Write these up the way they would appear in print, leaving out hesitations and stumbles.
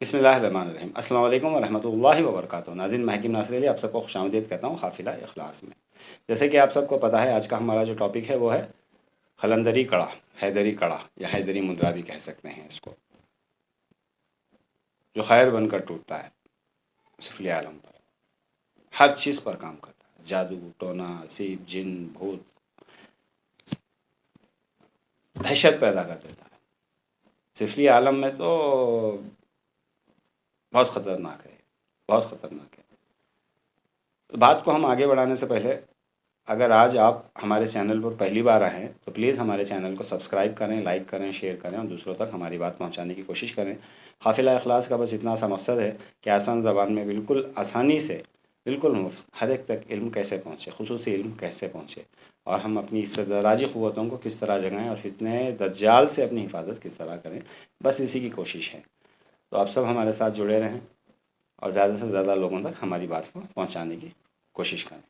بسم اللہ الرحمن الرحیم۔ السلام علیکم ورحمۃ اللہ وبرکاتہ۔ ناظرین، میں حکیم ناصر علی آپ سب کو خوش آمدید کہتا ہوں قافلہ اخلاص میں۔ جیسے کہ آپ سب کو پتہ ہے، آج کا ہمارا جو ٹاپک ہے وہ ہے قلندری کڑا، حیدری کڑا یا حیدری مدرا بھی کہہ سکتے ہیں اس کو، جو خیر بن کر ٹوٹتا ہے سفلی عالم پر، ہر چیز پر کام کرتا ہے، جادو، ٹونا، سیب، جن، بھوت، دہشت پیدا کر دیتا ہے سفلی عالم میں، تو بہت خطرناک ہے، بہت خطرناک ہے۔ بات کو ہم آگے بڑھانے سے پہلے، اگر آج آپ ہمارے چینل پر پہلی بار آئے ہیں تو پلیز ہمارے چینل کو سبسکرائب کریں، لائک کریں، شیئر کریں اور دوسروں تک ہماری بات پہنچانے کی کوشش کریں۔ قافلہ اخلاص کا بس اتنا سا مقصد ہے کہ آسان زبان میں بالکل آسانی سے، بالکل مفت، ہر ایک تک علم کیسے پہنچے، خصوصی علم کیسے پہنچے، اور ہم اپنی استدراجی قوتوں کو کس طرح جگائیں اور فتنہ دجال سے اپنی حفاظت کس طرح کریں، بس اسی کی کوشش ہے۔ تو آپ سب ہمارے ساتھ جڑے رہیں اور زیادہ سے زیادہ لوگوں تک ہماری بات کو پہنچانے کی کوشش کریں۔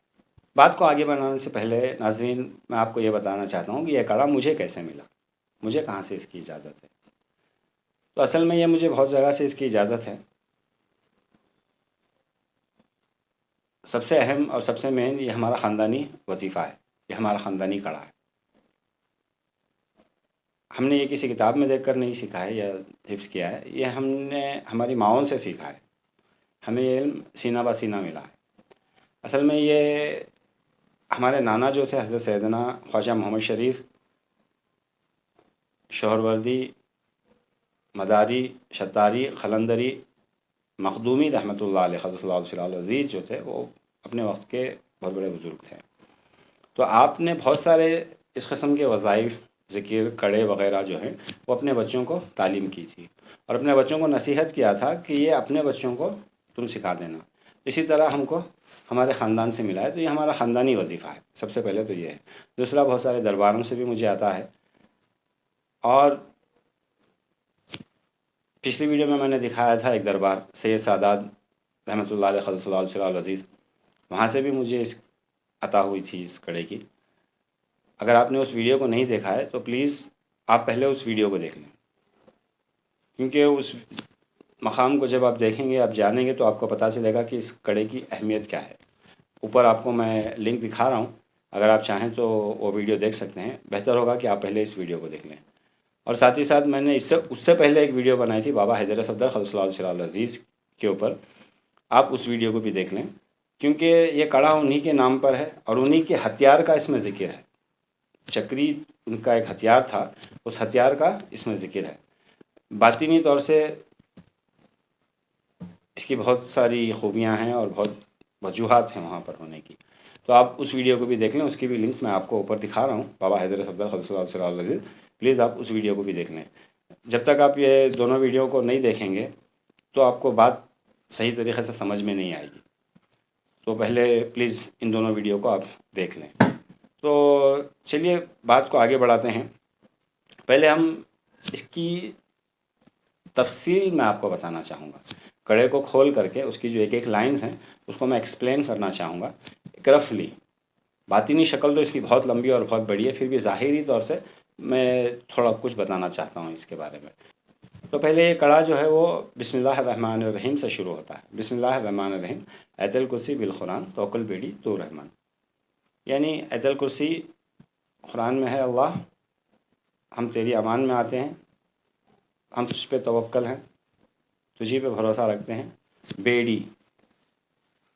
بات کو آگے بڑھانے سے پہلے ناظرین، میں آپ کو یہ بتانا چاہتا ہوں کہ یہ کڑا مجھے کیسے ملا، مجھے کہاں سے اس کی اجازت ہے۔ تو اصل میں یہ مجھے بہت جگہ سے اس کی اجازت ہے۔ سب سے اہم اور سب سے مین یہ ہمارا خاندانی وظیفہ ہے، یہ ہمارا خاندانی کڑا ہے۔ ہم نے یہ کسی کتاب میں دیکھ کر نہیں سیکھا ہے یا حفظ کیا ہے، یہ ہم نے ہماری ماؤں سے سیکھا ہے، ہمیں یہ علم سینہ بہ سینہ ملا ہے۔ اصل میں یہ ہمارے نانا جو تھے حضرت سیدنا خواجہ محمد شریف شہروردی مداری شتاری قلندری مخدومی رحمۃ اللہ علیہ قدس اللہ سرہ العزیز جو تھے، وہ اپنے وقت کے بہت بڑے بزرگ تھے۔ تو آپ نے بہت سارے اس قسم کے وظائف، ذکر، کڑے وغیرہ جو ہیں، وہ اپنے بچوں کو تعلیم کی تھی اور اپنے بچوں کو نصیحت کیا تھا کہ یہ اپنے بچوں کو تم سکھا دینا۔ اسی طرح ہم کو ہمارے خاندان سے ملا ہے، تو یہ ہمارا خاندانی وظیفہ ہے۔ سب سے پہلے تو یہ ہے۔ دوسرا، بہت سارے درباروں سے بھی مجھے آتا ہے، اور پچھلی ویڈیو میں نے دکھایا تھا ایک دربار سید سادات رحمۃ اللہ علیہ قدس اللہ سرہ العزیز، وہاں سے بھی مجھے اس عطا ہوئی تھی اس کڑے کی۔ اگر آپ نے اس ویڈیو کو نہیں دیکھا ہے تو پلیز آپ پہلے اس ویڈیو کو دیکھ لیں، کیونکہ اس مقام کو جب آپ دیکھیں گے، آپ جانیں گے، تو آپ کو پتہ چلے گا کہ اس کڑے کی اہمیت کیا ہے۔ اوپر آپ کو میں لنک دکھا رہا ہوں، اگر آپ چاہیں تو وہ ویڈیو دیکھ سکتے ہیں۔ بہتر ہوگا کہ آپ پہلے اس ویڈیو کو دیکھ لیں۔ اور ساتھ ہی ساتھ میں نے اس سے پہلے ایک ویڈیو بنائی تھی بابا حیدر صفدر قدس اللہ سرہ العزیز کے اوپر، آپ اس ویڈیو کو بھی دیکھ لیں، کیونکہ یہ کڑا انہی کے نام پر ہے اور انہی کے ہتھیار کا اس میں ذکر ہے۔ چکری ان کا ایک ہتھیار تھا، اس ہتھیار کا اس میں ذکر ہے۔ باطنی طور سے اس کی بہت ساری خوبیاں ہیں اور بہت وجوہات ہیں وہاں پر ہونے کی۔ تو آپ اس ویڈیو کو بھی دیکھ لیں، اس کی بھی لنک میں آپ کو اوپر دکھا رہا ہوں، بابا حیدر صفدر قدس اللہ سرہ العزیز۔ پلیز آپ اس ویڈیو کو بھی دیکھ لیں۔ جب تک آپ یہ دونوں ویڈیو کو نہیں دیکھیں گے تو آپ کو بات صحیح طریقے سے سمجھ میں نہیں آئے گی۔ تو پہلے پلیز ان دونوں ویڈیو کو آپ دیکھ لیں۔ تو چلیے بات کو آگے بڑھاتے ہیں۔ پہلے ہم اس کی تفصیل میں آپ کو بتانا چاہوں گا۔ کڑے کو کھول کر کے اس کی جو ایک ایک لائنز ہیں اس کو میں ایکسپلین کرنا چاہوں گا ایک رفلی۔ باطنی شکل تو اس کی بہت لمبی اور بہت بڑی ہے، پھر بھی ظاہری طور سے میں تھوڑا کچھ بتانا چاہتا ہوں اس کے بارے میں۔ تو پہلے یہ کڑا جو ہے وہ بسم اللہ الرحمن الرحیم سے شروع ہوتا ہے۔ بسم اللہ الرحمن الرحیم، ایت الکرسی بالقرآن توکل بیڑی تو رحمان، یعنی ایت الکرسی قرآن میں ہے، اللہ ہم تیری امان میں آتے ہیں، ہم تجھ پہ توکل ہیں، تجھی پہ بھروسہ رکھتے ہیں۔ بیڑی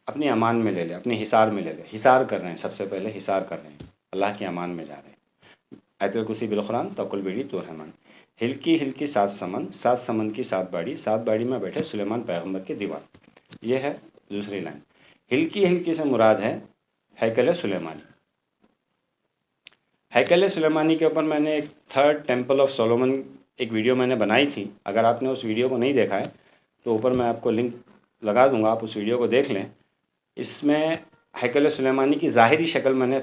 اپنی امان میں لے لے، اپنے حصار میں لے لے، حصار کر رہے ہیں، سب سے پہلے حصار کر رہے ہیں، اللہ کی امان میں جا رہے ہیں۔ ایت الکرسی بالقرآن توکل بیڑی تو رحمان، ہلکی ہلکی سات سمن، سات سمن کی سات باڑی، سات باڑی میں بیٹھے سلیمان پیغمبر کے دیوان۔ یہ ہے دوسری لائن۔ ہلکی ہلکی سے مراد ہے ہیکل سلیمانی۔ ہیکل سلیمانی کے اوپر میں نے ایک تھرڈ ٹیمپل آف سولومن ایک ویڈیو میں نے بنائی تھی، اگر آپ نے اس ویڈیو کو نہیں دیکھا ہے تو اوپر میں آپ کو لنک لگا دوں گا، آپ اس ویڈیو کو دیکھ لیں۔ اس میں ہیکل سلیمانی کی ظاہری شکل میں نے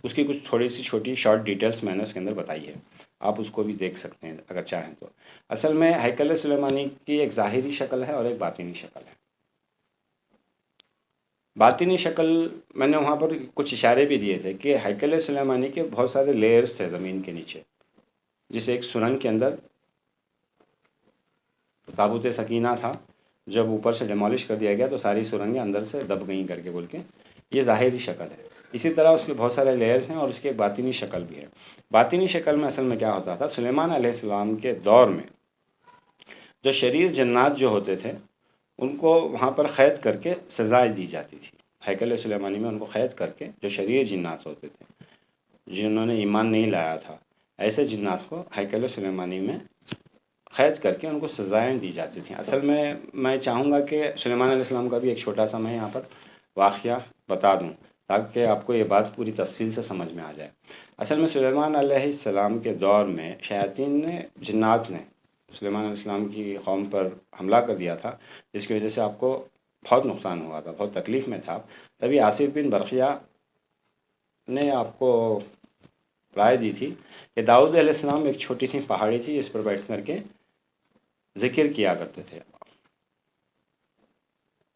اس کی کچھ تھوڑی سی چھوٹی شارٹ ڈیٹیلز میں نے اس کے اندر بتائی ہے، آپ اس کو بھی دیکھ سکتے ہیں اگر چاہیں تو۔ اصل میں ہیکل سلیمانی کی ایک ظاہری شکل ہے اور ایک باطنی شکل ہے۔ باطنی شکل میں نے وہاں پر کچھ اشارے بھی دیے تھے کہ ہیکل سلیمانی کے بہت سارے لیئرز تھے زمین کے نیچے، جسے ایک سرنگ کے اندر تو تابوت سکینہ تھا، جب اوپر سے ڈیمالش کر دیا گیا تو ساری سرنگیں اندر سے دب گئیں کر کے بول کے، یہ ظاہری شکل ہے۔ اسی طرح اس کے بہت سارے لیئرز ہیں اور اس کی ایک باطنی شکل بھی ہے۔ باطنی شکل میں اصل میں کیا ہوتا تھا، سلیمان علیہ السلام کے دور میں جو شریر جنات جو ہوتے تھے ان کو وہاں پر قید کر کے سزائیں دی جاتی تھی۔ ہیکل سلیمانی میں ان کو قید کر کے جو شریر جنات ہوتے تھے جنہوں نے ایمان نہیں لایا تھا، ایسے جنات کو ہیکل سلیمانی میں قید کر کے ان کو سزائیں دی جاتی تھیں۔ اصل میں چاہوں گا کہ سلیمان علیہ السلام کا بھی ایک چھوٹا سا میں یہاں پر واقعہ بتا دوں تاکہ آپ کو یہ بات پوری تفصیل سے سمجھ میں آ جائے۔ اصل میں سلیمان علیہ السلام کے دور میں شیاطین نے، جنات نے سلیمان علیہ السلام کی قوم پر حملہ کر دیا تھا، جس کی وجہ سے آپ کو بہت نقصان ہوا تھا، بہت تکلیف میں تھا۔ تبھی آصف بن برقیہ نے آپ کو رائے دی تھی کہ داؤد علیہ السلام ایک چھوٹی سی پہاڑی تھی جس پر بیٹھ کر کے ذکر کیا کرتے تھے،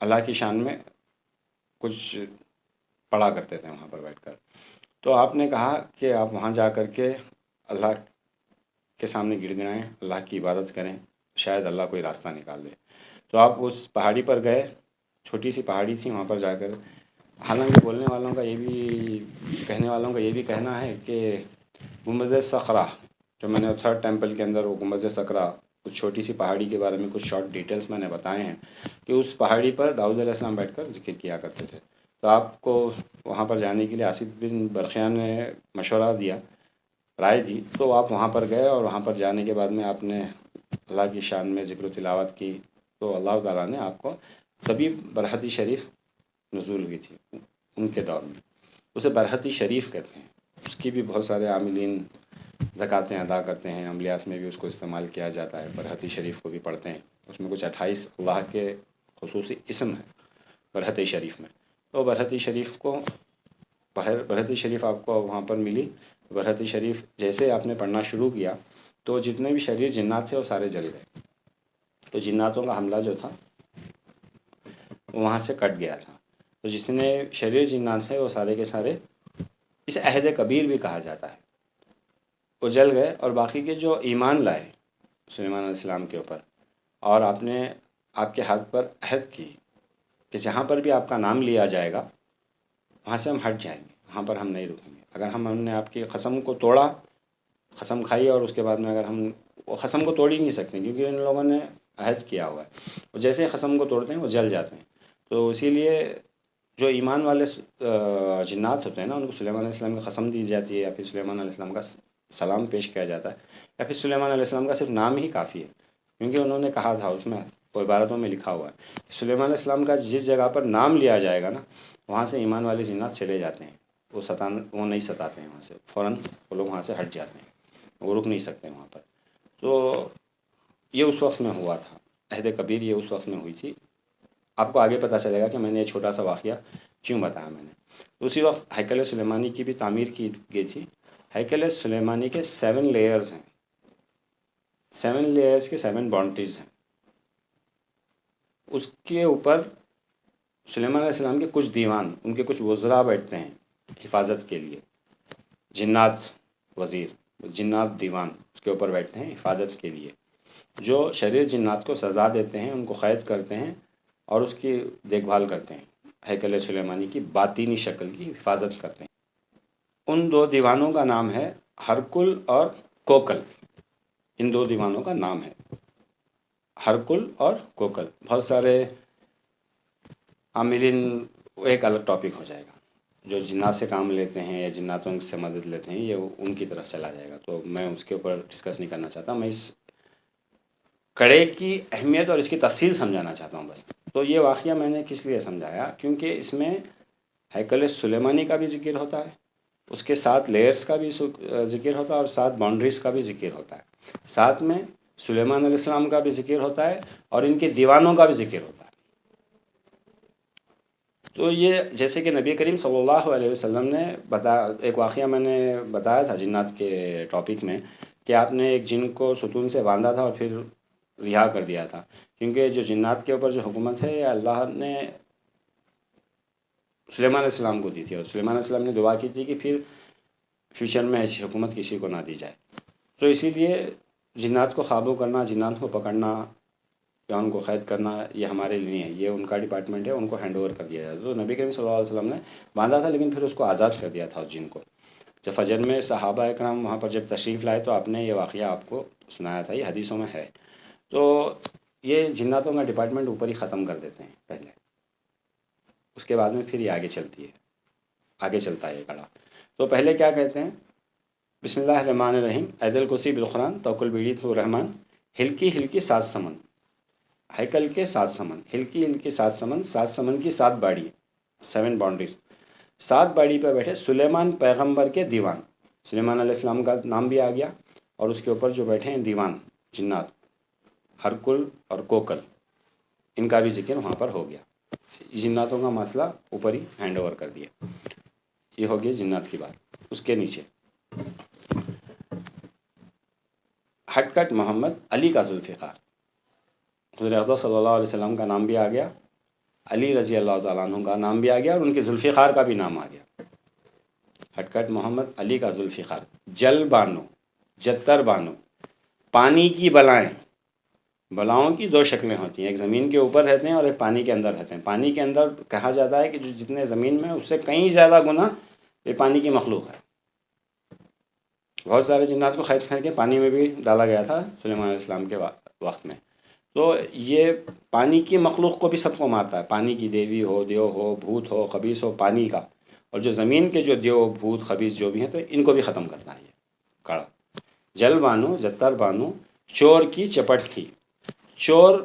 اللہ کی شان میں کچھ پڑھا کرتے تھے وہاں پر بیٹھ کر۔ تو آپ نے کہا کہ آپ وہاں جا کر کے اللہ کے سامنے گڑ گڑائیں، اللہ کی عبادت کریں، شاید اللہ کوئی راستہ نکال دے۔ تو آپ اس پہاڑی پر گئے، چھوٹی سی پہاڑی تھی، وہاں پر جا کر، حالانکہ بولنے والوں کا یہ بھی، کہنے والوں کا یہ بھی کہنا ہے کہ گنبد صخرہ جو میں نے تھرڈ ٹیمپل کے اندر وہ گنبد صخرہ، کچھ چھوٹی سی پہاڑی کے بارے میں کچھ شارٹ ڈیٹیلز میں نے بتائے ہیں کہ اس پہاڑی پر داؤد علیہ السلام بیٹھ کر ذکر کیا کرتے تھے۔ تو آپ کو وہاں پر جانے کے لیے آصف بن برقیہ نے مشورہ دیا، رائے دی، تو آپ وہاں پر گئے اور وہاں پر جانے کے بعد میں آپ نے اللہ کی شان میں ذکر و تلاوت کی تو اللہ تعالیٰ نے آپ کو، تبھی برحتی شریف نزول ہوئی تھی ان کے دور میں، اسے برحتی شریف کہتے ہیں۔ اس کی بھی بہت سارے عاملین زکوٰۃیں ادا کرتے ہیں، عملیات میں بھی اس کو استعمال کیا جاتا ہے، برحتی شریف کو بھی پڑھتے ہیں۔ اس میں کچھ 28 اللہ کے خصوصی اسم ہیں برحتی شریف میں۔ تو برحتی شریف کو، برحتی شریف آپ کو وہاں پر ملی۔ برحتی شریف جیسے آپ نے پڑھنا شروع کیا تو جتنے بھی شریر جنات تھے وہ سارے جل گئے، تو جناتوں کا حملہ جو تھا وہاں سے کٹ گیا تھا۔ تو جتنے شریر جنات تھے وہ سارے کے سارے، اسے عہد کبیر بھی کہا جاتا ہے، وہ جل گئے، اور باقی کے جو ایمان لائے سلیمان علیہ السلام کے اوپر، اور آپ نے آپ کے ہاتھ پر عہد کی کہ جہاں پر بھی آپ کا نام لیا جائے گا وہاں سے ہم ہٹ جائیں گے، وہاں پر ہم نہیں رکیں گے۔ اگر ہم نے آپ کی قسم کو توڑا، قسم کھائی، اور اس کے بعد میں اگر ہم وہ قسم کو توڑ ہی نہیں سکتے کیونکہ ان لوگوں نے عہد کیا ہوا ہے، وہ جیسے ہی قسم کو توڑتے ہیں وہ جل جاتے ہیں۔ تو اسی لیے جو ایمان والے جنات ہوتے ہیں نا، ان کو سلیمان علیہ السلام کی قسم دی جاتی ہے، یا پھر سلیمان علیہ السلام کا سلام پیش کیا جاتا ہے، یا پھر سلیمان علیہ السلام کا صرف نام ہی کافی ہے، کیونکہ انہوں نے کہا تھا، اس میں عبارتوں میں لکھا ہوا ہے کہ سلیمان علیہ السلام کا جس جگہ پر نام لیا جائے گا نا، وہاں سے ایمان والے جنات چلے جاتے ہیں، وہ نہیں ستاتے ہیں، وہاں سے فوراً وہ لوگ وہاں سے ہٹ جاتے ہیں، وہ رک نہیں سکتے وہاں پر۔ تو یہ اس وقت میں ہوا تھا، عہد کبیر یہ اس وقت میں ہوئی تھی۔ آپ کو آگے پتہ چلے گا کہ میں نے یہ چھوٹا سا واقعہ کیوں بتایا میں نے۔ اسی وقت ہیکل سلیمانی کی بھی تعمیر کی گئی تھی۔ ہیکل سلیمانی کے 7 لیئرز ہیں، 7 لیئرز کے 7 باؤنڈریز ہیں۔ اس کے اوپر سلیمان علیہ السلام کے کچھ دیوان، ان کے کچھ وزراء بیٹھتے ہیں حفاظت کے لیے، جنات وزیر، جنات دیوان اس کے اوپر بیٹھتے ہیں حفاظت کے لیے، جو شریر جنات کو سزا دیتے ہیں، ان کو قید کرتے ہیں اور اس کی دیکھ بھال کرتے ہیں، ہیکل سلیمانی کی باطینی شکل کی حفاظت کرتے ہیں۔ ان 2 دیوانوں کا نام ہے ہرکل اور کوکل۔ ان 2 دیوانوں کا نام ہے ہرکل اور کوکل۔ بہت سارے عاملین، ایک الگ ٹاپک ہو جائے گا، جو جنات سے کام لیتے ہیں یا جناتوں سے مدد لیتے ہیں، یہ ان کی طرف چلا جائے گا، تو میں اس کے اوپر ڈسکس نہیں کرنا چاہتا۔ میں اس کڑے کی اہمیت اور اس کی تفصیل سمجھانا چاہتا ہوں بس۔ تو یہ واقعہ میں نے کس لیے سمجھایا، کیونکہ اس میں ہیکل سلیمانی کا بھی ذکر ہوتا ہے، اس کے ساتھ لیئرز کا بھی ذکر ہوتا ہے، اور ساتھ باؤنڈریز کا بھی ذکر ہوتا ہے، ساتھ میں سلیمان علیہ السلام کا بھی ذکر ہوتا ہے اور ان کے دیوانوں کا بھی ذکر ہوتا ہے۔ تو یہ جیسے کہ نبی کریم صلی اللہ علیہ وسلم نے بتایا، ایک واقعہ میں نے بتایا تھا جنات کے ٹاپک میں، کہ آپ نے ایک جن کو ستون سے باندھا تھا اور پھر رہا کر دیا تھا، کیونکہ جو جنات کے اوپر جو حکومت ہے یہ اللہ نے سلیمان علیہ السلام کو دی تھی، اور سلیمان علیہ السلام نے دعا کی تھی کہ پھر فیوچر میں ایسی حکومت کسی کو نہ دی جائے۔ تو اسی لیے جنات کو قابو کرنا، جنات کو پکڑنا یا ان کو قید کرنا یہ ہمارے لیے نہیں ہے، یہ ان کا ڈپارٹمنٹ ہے، ان کو ہینڈ اوور کر دیا جائے۔ تو نبی کریم صلی اللہ علیہ وسلم نے باندھا تھا، لیکن پھر اس کو آزاد کر دیا تھا اس جن کو۔ جب فجر میں صحابہ اکرام وہاں پر جب تشریف لائے تو آپ نے یہ واقعہ آپ کو سنایا تھا، یہ حدیثوں میں ہے۔ تو یہ جناتوں کا ڈپارٹمنٹ اوپر ہی ختم کر دیتے ہیں پہلے، اس کے بعد میں پھر یہ آگے چلتی ہے، آگے چلتا ہے یہ کڑا۔ تو پہلے کیا کہتے ہیں؟ بسم اللہ الرحمن الرحیم، ایذل کوسی بالقرآن توکل بیڑی تو رحمان، ہلکی ہلکی سات سمن، ہیکل کے سات سمن، ہلکی ہلکی سات سمن، سات سمن کی سات باڑی، 7 باؤنڈریز، سات باڑی پہ بیٹھے سلیمان پیغمبر کے دیوان۔ سلیمان علیہ السلام کا نام بھی آ گیا، اور اس کے اوپر جو بیٹھے ہیں دیوان جنات، ہرکل اور کوکل، ان کا بھی ذکر وہاں پر ہو گیا۔ جناتوں کا مسئلہ اوپر ہی ہینڈ اوور کر دیا۔ یہ ہو گیا جنات کی بات۔ اس کے نیچے ہٹ کٹ محمد علی کا ذوالفقار، حضور اقدس صلی اللہ علیہ وسلم کا نام بھی آ گیا، علی رضی اللہ تعالیٰ عنہ کا نام بھی آ گیا، اور ان کے ذوالفقار کا بھی نام آ گیا۔ ہٹ کٹ محمد علی کا ذوالفقار، جل بانو، جتر بانو، پانی کی بلائیں۔ بلاؤں کی دو شکلیں ہوتی ہیں، ایک زمین کے اوپر رہتے ہیں اور ایک پانی کے اندر رہتے ہیں۔ پانی کے اندر کہا جاتا ہے کہ جو جتنے زمین میں اس سے کہیں زیادہ گنا یہ پانی کی مخلوق ہے۔ بہت سارے جنات کو قید کر کے پانی میں بھی ڈالا گیا تھا سلیمان علیہ السلام کے وقت میں۔ تو یہ پانی کی مخلوق کو بھی سب کو مارتا ہے، پانی کی دیوی ہو، دیو ہو، بھوت ہو، خبیث ہو، پانی کا، اور جو زمین کے جو دیو بھوت خبیث جو بھی ہیں تو ان کو بھی ختم کرتا ہے یہ کڑا۔ جل بانو، جتر بانو، چور کی چپٹ کی۔ چور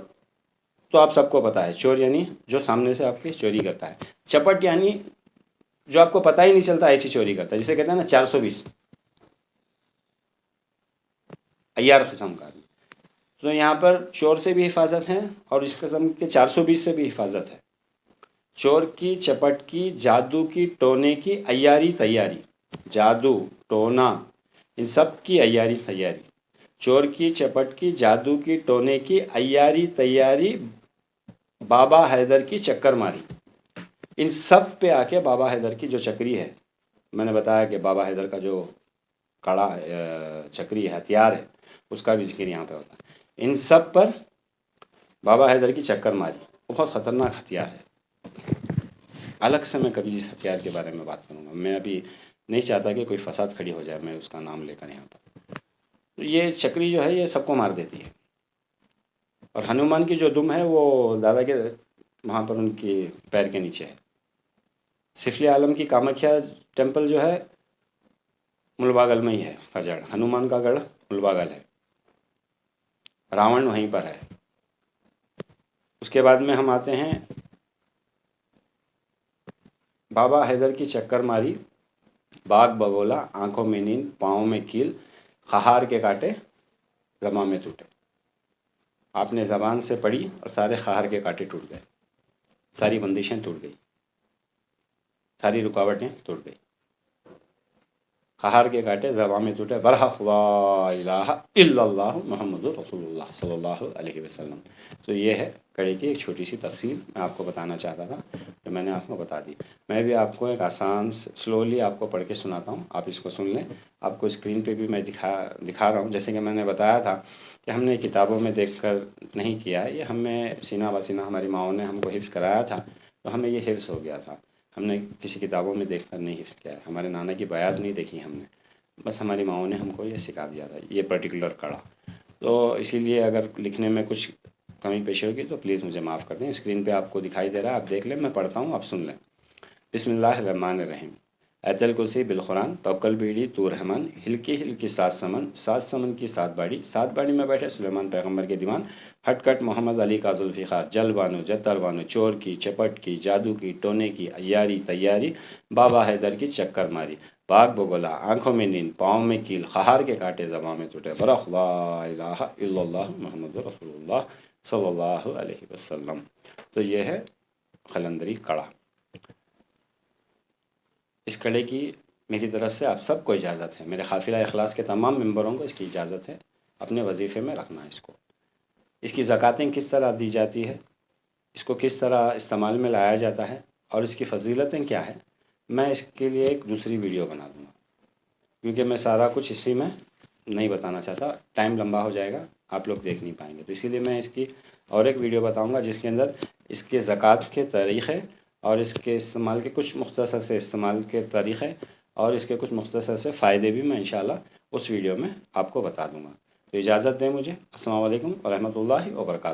تو آپ سب کو پتہ ہے، چور یعنی جو سامنے سے آپ کی چوری کرتا ہے۔ چپٹ یعنی جو آپ کو پتہ ہی نہیں چلتا ایسی چوری کرتا ہے، جسے کہتے ہیں نا 420، عیار قسم کا۔ تو یہاں پر چور سے بھی حفاظت ہے اور اس قسم کے 420 سے بھی حفاظت ہے۔ چور کی، چپٹ کی، جادو کی، ٹونے کی، عیاری تیاری۔ جادو، ٹونا، ان سب کی عیاری تیاری۔ چور کی، چپٹ کی، جادو کی، ٹونے کی، عیاری تیاری، بابا حیدر کی چکر ماری۔ ان سب پہ آ کے بابا حیدر کی جو چکری ہے، میں نے بتایا کہ بابا حیدر کا جو کڑا چکری ہے، ہتھیار ہے، اس کا بھی ذکر یہاں پہ ہوتا ہے۔ ان سب پر بابا حیدر کی چکر ماری، بہت خطرناک ہتھیار ہے۔ الگ سے میں کبھی اس ہتھیار کے بارے میں بات کروں گا، میں ابھی نہیں چاہتا کہ کوئی فساد کھڑی ہو جائے میں اس کا نام لے کر یہاں پر۔ تو یہ چکری جو ہے یہ سب کو مار دیتی ہے، اور ہنومان کی جو دم ہے وہ دادا کے وہاں پر ان کی پیر کے نیچے ہے۔ سفلی عالم کی کامکھیا ٹیمپل جو ہے ملباگل میں ہی ہے کا جڑ، ہنومان کا گڑھ ملباگل ہے، راون وہیں پر ہے۔ اس کے بعد میں ہم آتے ہیں بابا حیدر کی چکر ماری، باغ بگولا، آنکھوں میں نیند، پاؤں میں کیل، خہار کے کاٹے، زبان میں ٹوٹے۔ آپ نے زبان سے پڑھی اور سارے خہار کے کاٹے ٹوٹ گئے، ساری بندشیں ٹوٹ گئی، ساری رکاوٹیں ٹوٹ گئی۔ خہار کے کاٹے زبان میں ٹوٹے، برحق لا الہ الا اللہ محمد رسول اللہ صلی اللہ علیہ وسلم۔ تو یہ ہے کڑے کی ایک چھوٹی سی تفصیل میں آپ کو بتانا چاہتا تھا، جو میں نے آپ کو بتا دی۔ میں بھی آپ کو ایک آسان سلولی آپ کو پڑھ کے سناتا ہوں، آپ اس کو سن لیں۔ آپ کو اسکرین پہ بھی میں دکھا رہا ہوں، جیسے کہ میں نے بتایا تھا کہ ہم نے کتابوں میں دیکھ کر نہیں کیا، یہ ہمیں سینہ بسینہ ہماری ماؤں نے ہم کو حفظ کرایا تھا، تو ہمیں یہ حفظ ہو گیا تھا۔ ہم نے کسی کتابوں میں دیکھ کر نہیں حفظ کیا ہے، ہمارے نانا کی بیاض نہیں دیکھی ہم نے، بس ہماری ماؤں نے ہم کو یہ سکھا دیا تھا یہ پرٹیکولر کڑا۔ تو اسی لیے اگر لکھنے میں کچھ کمی پیشی ہوگی تو پلیز مجھے معاف کر دیں۔ اسکرین پہ آپ کو دکھائی دے رہا ہے، آپ دیکھ لیں، میں پڑھتا ہوں، آپ سن لیں۔ بسم اللہ الرحمن الرحیم، ایت الکرسی بالقرآن توکل بیڑی تو رحمان، ہلکی ہلکی سات سمن، سات سمن کی سات باڑی، سات باڑی میں بیٹھے سلیمان پیغمبر کے دیوان، ہٹ کٹ محمد علی کا ذوالفقار، جل بانو، جتر بانو، چور کی، چپٹ کی، جادو کی، ٹونے کی، عیاری تیاری، بابا حیدر کی چکر ماری، باغ بگولا، آنکھوں میں نیند، پاؤں میں کیل، خہار کے کاٹے زبان میں ٹوٹے، برخ لا الہ الا اللہ محمد رسول اللہ صلی اللہ علیہ وسلم۔ تو یہ ہے قلندری کڑا۔ اس کڑے کی میری طرف سے آپ سب کو اجازت ہے، میرے قافلہ اخلاص کے تمام ممبروں کو اس کی اجازت ہے اپنے وظیفے میں رکھنا ہے اس کو۔ اس کی زکاتیں کس طرح دی جاتی ہے، اس کو کس طرح استعمال میں لایا جاتا ہے، اور اس کی فضیلتیں کیا ہیں، میں اس کے لیے ایک دوسری ویڈیو بنا دوں گا، کیونکہ میں سارا کچھ اسی میں نہیں بتانا چاہتا، ٹائم لمبا ہو جائے گا، آپ لوگ دیکھ نہیں پائیں گے، تو اسی لیے میں اس کی اور ایک ویڈیو بتاؤں گا جس کے اندر اس کے زکوٰۃ کے طریقے اور اس کے استعمال کے کچھ مختصر سے استعمال کے طریقے اور اس کے کچھ مختصر سے فائدے بھی میں انشاءاللہ اس ویڈیو میں آپ کو بتا دوں گا۔ تو اجازت دیں مجھے، السلام علیکم ورحمۃ اللہ وبرکاتہ۔